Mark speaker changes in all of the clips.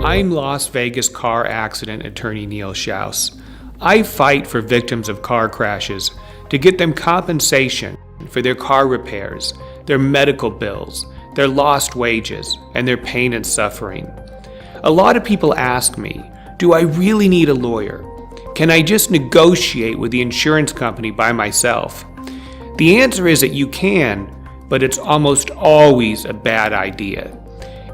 Speaker 1: I'm Las Vegas car accident attorney Neil Shouse. I fight for victims of car crashes to get them compensation for their car repairs, their medical bills, their lost wages, and their pain and suffering. A lot of people ask me, do I really need a lawyer? Can I just negotiate with the insurance company by myself? The answer is that you can, but it's almost always a bad idea.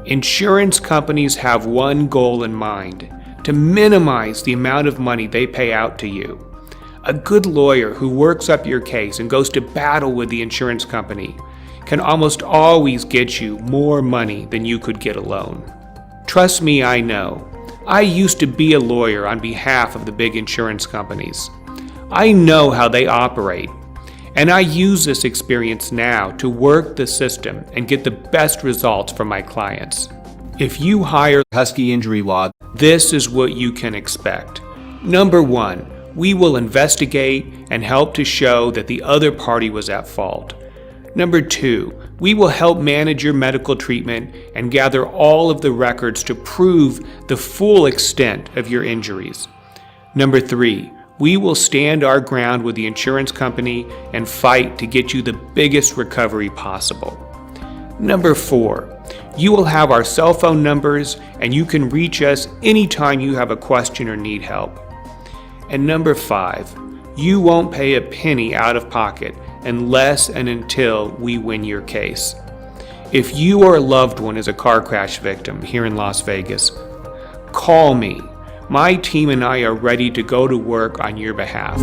Speaker 1: Insurance companies have one goal in mind: to minimize the amount of money they pay out to you. A good lawyer who works up your case and goes to battle with the insurance company can almost always get you more money than you could get alone. Trust me, I know. I used to be a lawyer on behalf of the big insurance companies. I know how they operate, and I use this experience now to work the system and get the best results for my clients. If you hire
Speaker 2: Husky Injury Law,
Speaker 1: this is what you can expect. Number one, we will investigate and help to show that the other party was at fault. Number two, we will help manage your medical treatment and gather all of the records to prove the full extent of your injuries. Number three, we will stand our ground with the insurance company and fight to get you the biggest recovery possible. Number four, you will have our cell phone numbers and you can reach us anytime you have a question or need help. And number five, you won't pay a penny out of pocket unless and until we win your case. If you or a loved one is a car crash victim here in Las Vegas, call me. My team and I are ready to go to work on your behalf.